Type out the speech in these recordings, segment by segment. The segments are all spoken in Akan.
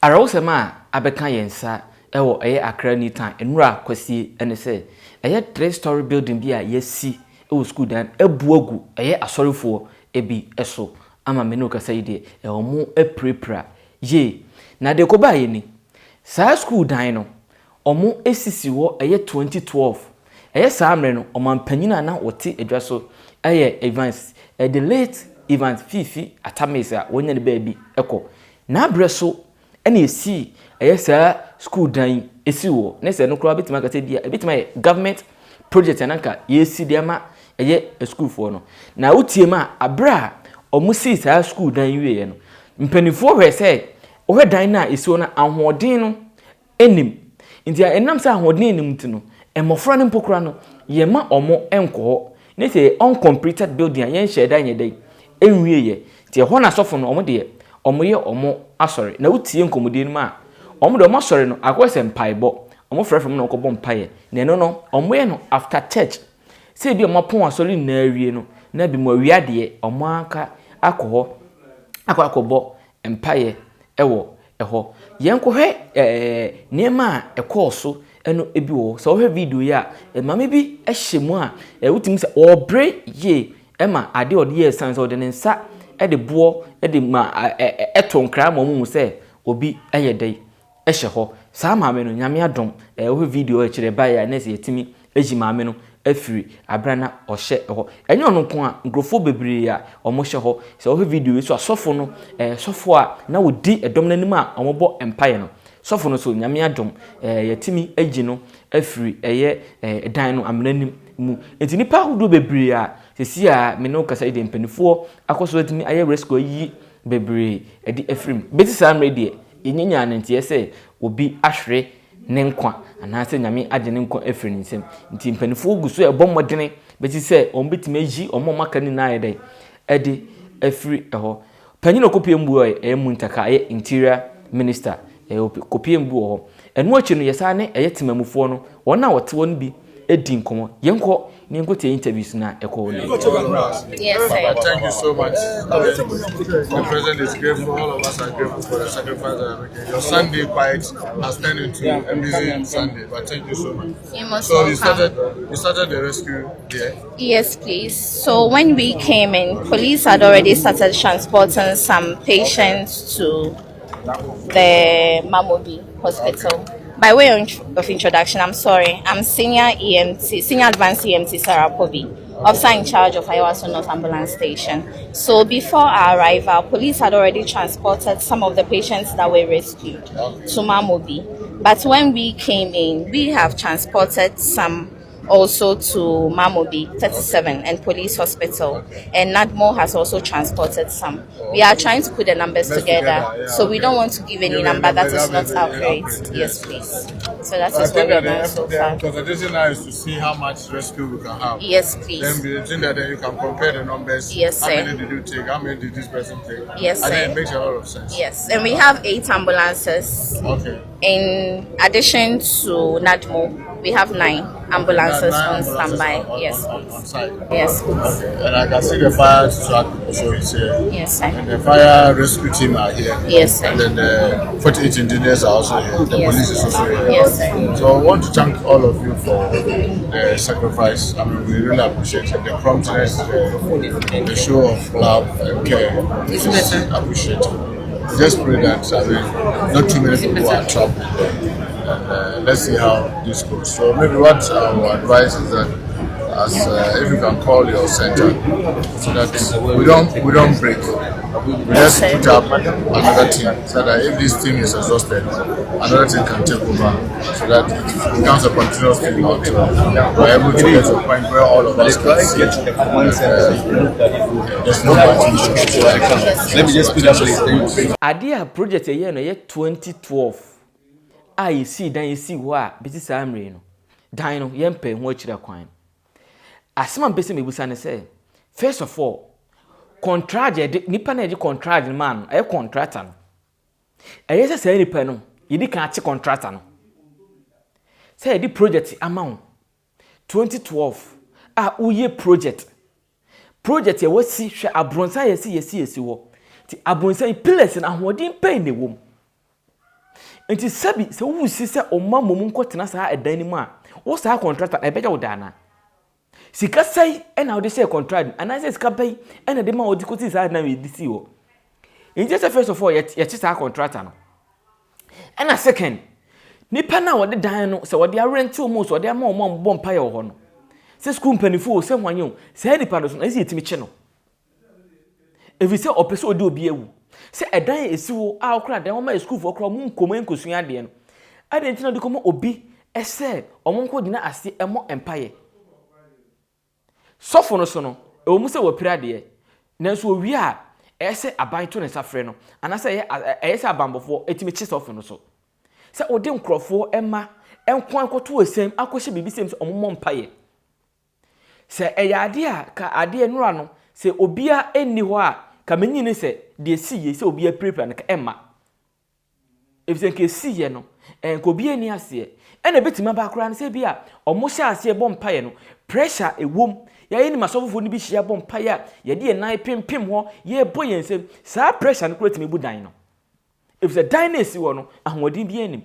Arawosema abeka yensa ewo eye Accra NEWTOWN enura kwasi ene se eye 3-story building bi a yesi ewo school dan ebuogu eye asorefo ebi eso ama me no kasa yide ewo mu eprepra ye na de ko ba ye ni sa school dan no omo esisi wo eye 2012 eye sa amre no omampanyina na wote edwa so eye Evans the late Evans Fifi Atamesa wonya ne ba bi eko na breso ene esi eye school dan esi wo ne se no kro abetima kata bia abetima government project ananka yesi de ma eye school for no na utie ma abra omusi sa school dan wiye no mpanifo hwe se ohwe dan na esi wo na ahoden no enim ntia enam sa ahoden enim tino emofra ne mpokra no ye ma omo enko ne se uncompleted building yen share dan ye dai enwiye ye tie ho na sofo no omo de omo ye omo asori na utie nkomodi no ma omo de omo asori no akwese mpaibo omo frefrem no okobo mpaye ne no omo ye no after church se bi omo pon asori na awie no na bi mo awiade omo aka akoho akobo mpaye ewo eho yenko hwe niema ekoso eno ebi wo so hwe video ya mama bi ehyemu a wutim se obre ye ema ade ode ye sanse ode ne nsa ede bo ede ma etonkra ma mu se obi eyedai ehye ho sa maame no nyame adom hwe video e kire ba ya na se yetimi eji maame no afiri abrana ohye ho enyo no ko a ngrofo bebre ya omo hye ho se hwe video so asofo no sofo a na wodi edom nanim a omobo empire no sofo no so nyame adom yetimi eji no afiri eye dan no amnanim mu enti nipa hudo bebre a sesi a me no kasa ide mpanifo akoso etimi aye rescue yi bebre edi afrim beti sam radio enyinya nanti ese obi ahwere ne nkwa anase nyame age ne nkwa afiri nsem nti mpanifo guso e bommodene beti se ombetimi ayi omo maka ni na ayede edi afiri eho panyino kopie mbu e muntaka aye interior minister kopie mbu ho enu achi no yesa ne yetemamufo no wona wote won bi edi nkomo yenko ni ngote interviews na eko le. Yes, sir. Thank you so much. The president is grateful. All of us are grateful for the sacrifice that you're making. Your Sunday quite has turned into a busy Sunday, but thank you so much. So you started the rescue there? Yes, please. So when we came in, police had already started transporting some patients to the MAAME hospital. By way of introduction, I'm sorry. I'm Senior Advanced EMT Sarkodie, officer in charge of KYEI North Ambulance Station. So before our arrival, police had already transported some of the patients that were rescued to MAAME. But when we came in, we have transported some also to MAAME 37 and police hospital, and NADMO has also transported some. We are trying to put the numbers together, so we don't want to give any number that is not accurate. Yes, please. So that is what we've done so far. Because the decision now is to see how much rescue we can have. Yes, please. Then you can compare the numbers. Yes, sir. How many did you take? How many did this person take? Yes, and sir. then it makes a lot of sense. Yes, and we have 8 ambulances. Okay. In addition to NADMO, we have 9 ambulances on standby. Yes. On site. Yes. Okay. And I can see the fire truck also is here. Yes, sir. And the fire rescue team are here. Yes, sir. And then the 48 engineers are also here. The Yes. police is also here. Yes, sir. So I want to thank all of you for the sacrifice. I mean, we really appreciate it. The promptness, the show of love and care. It's appreciated. Just pray that not too many people are trapped in there. And let's see how this goes. So maybe what our advice is that if you can call your center so that we don't break. We just put up another team so that if this team is exhausted, another team can take over so that it becomes a continuous thing until we're able to get to a point where all of us can see there's no partition. Let me just put that for Idea project year no 2012. I see dan see wa biti samre no. Dan no yempe ho akira kwan. Asema mpese mebusa ne say first of all contract nipa na contract man contractor no. Eye say nipa no yidi kan ache contractor no. Say the project amount 2012 uye project ye wasi hwe abronsan yesi wo. Ti abronsan pillars na hodin pen ne wom. Nti sabi se wo si se omma momum kotena saa edan ni mu a wo saa contractor e beja wo dana sika sai ena wo de share contract ana se sika bai ena de ma wo di koti saa na we di si wo nti se first of all ye chi saa contractor no ena second nipa na wo de dan no se wo de rent o mo so wo de ma o mo mbɔ mpa ye wo ho no se school mpanifo se hwanyo se nipa no so na se yetimi che no evi se opese odi obi ewu se edan esi wo a okra dan wo ma school for okra mu nkomo nkosua de no ade ntina de komo obi ese omonko dina ase emo empire sofo no so no ewo mu se wo pira de nanso owi a ese aban to ne safre no anase ese abambofo etimi chi sofo no so se odi nkrofo ema enkwan koto asem akohye bibi sem se omomo empire se eyade a ka ade enura no se obia enni ho a ka menyine se de siye se obia prepare na ka emma efise nke siye no enko obia ni ase ena betima ba akra na se bia omo hye ase bom paye no pressure ewom ya yeni masofofo ni bi hye bom paye ye de nan pimpim ho ye boye nsem sa pressure no kura timi bu dan no efise dan na esi wo no ahodin bi anim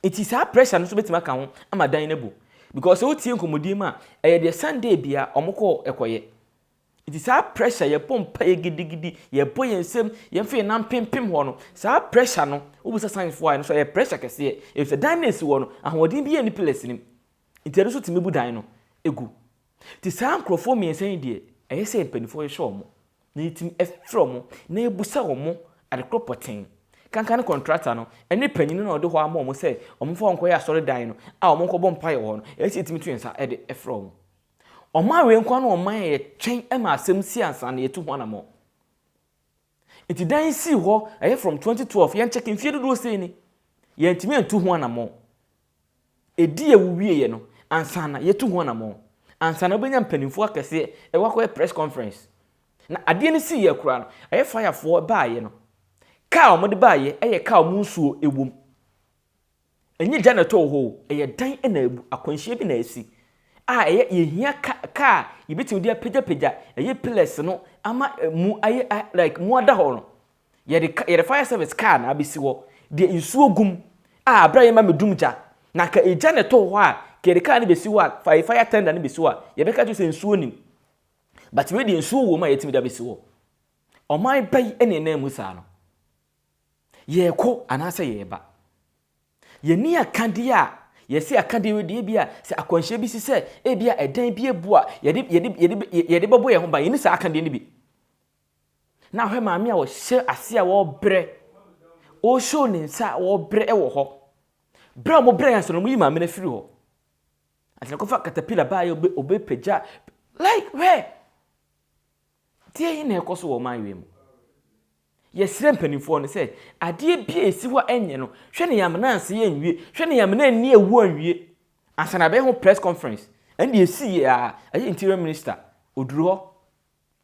iti sa pressure no so betima ka ho ama dan na bu because o tie nkomodi ma eye de Sunday bia omoko ekoye it is our pressure ye pompa ye gidigidi ye boy ensem ye mfe na pimpim ho no sa pressure no obusa science for no so ye pressure kese if the dynamics wo no ahodin bi ani place nim intero so timebu dan no egu ti sa nkrofo mi ensen die eye se mpanifo ye show mo na itim efro mo na ebusa wo mo ade kropoten kankan contractor no ene panyin na ode ho ama mo se omfo onko ya sori dan no a omko bompa ye ho no eye se timi twensa ede efro mo Oma we nkwa na oma ye twen ema asem si ansa na yetu ho na mo. Iti dan si ho aye from 2012 yen check mfie dodo sei ni. Yen timi antu ho na mo. Edi ewuwie ye no ansa na yetu ho na mo. Ansa na benya mpanimfo akese e wakọ press conference. Na ade ni si ye kura no aye fire fo ba ye no. Ka o mo de ba ye eye ka o mu nsuo ewom. Enyi janitor ho eye dan na ebu akwanhie bi na esi. Eye yehia ka yibeti odi apagya eye pillars no ama mu aye like mu ada ho no ye fire service car na abisi wo de nsuo gum abra ye ma medumja na ka eja ne to ho a ke car ne besi wo a fire tender ne besi wo a ye beka ju se nsuo nim but we de nsuo wo ma yetimi da besi wo oman bai ene na mu sa no ye ko anase ye ba ye ni akande a yesi akade we de bia se akwanhye bi si se e bia edan bi ebu a yede babo ye ho ba yeni sa akade ni bi na hwe maame a wo hye ase a wo bre o show ni nsa wo bre e wo ho bra mo bre yanso no mu yi maame na firi ho atene ko fa katapila ba ye obe peja like where tie yin na ekoso wo man we mu yesire mpanimfo no se ade bia esi ho enye no hwe ne yam na anse ye nwie hwe ne yam na ani ewu anwie asana be ho press conference and esi ya aye interior minister oduru ho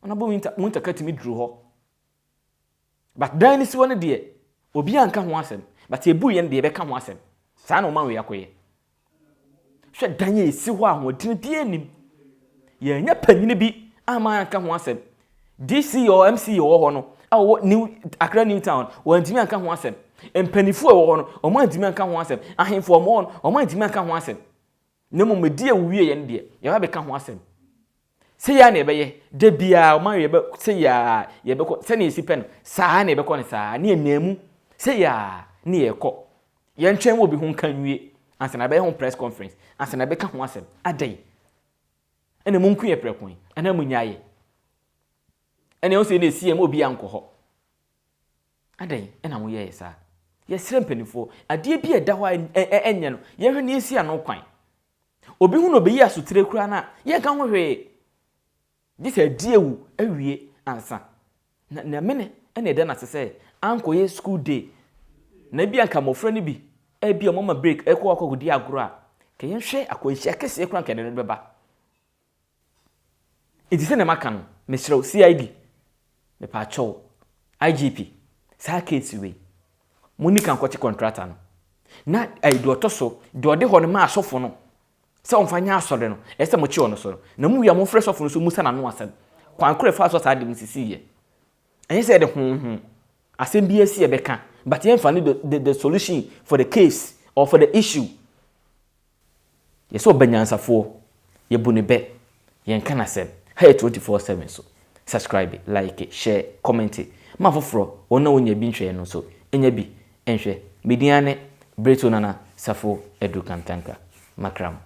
ona bo winter katimi duru ho but dan si wona de obi anka ho asem but ebu ye de be ka ho asem sa na o man we yakoye hwe dan ye esi ho ahodin bia nim ye nya panyine bi ama anka ho asem DC or MC ho no new NEWTOWN wantimi anka ho asem empanifo e wo ho no o ma antimi anka ho asem ahemfo mo no o ma antimi anka ho asem nemu medi a wuwie ye ndie ye ba be ka ho asem se ya na ebeye de bia o ma ye be se ya ye be ko se na esi pen saa na ebe ko ne saa na enamu se ya na ye ko ye ntwen wo bi ho kan wie ansa na be ho press conference ansa na be ka ho asem adai ene mu nku ye prekon ena mu nyaaye ene o se na esi em obi anko ho adan ena mo ye sa ye sire mpanifo ade bi eda ho enye no ye hwe na esi ano kwan obi hu no be yi asotire kura na ye ka ho hwe this ade ewu awie ansa na mene ene eda na sese anko ye school day na bi anka mofra ni bi e bi o mama break e ko akogudi agoro a ke ye hwe akwanhia kese kura nka ne beba idise na maka no mesrew CID me pa chow IGP sa case we monika nkoche contractor no na do otoso do de ho no ma asofo no se onfanya asode no ese mo chi ono so na mu ya mo fresh sofo no so musa na no asem kwan kure fa so sa de musisi ye enye se de asem bi asi e beka but yen find the solution for the case or for the issue. Yes, so benyansafo ye bu ne be yen kana sem hey 24/7 so subscribe it, like it, share, comment it. Ma foforo wona wonya bi nhwe no so enya bi enhwe mediane Breto Nana Safo Edu Kantanka Makram.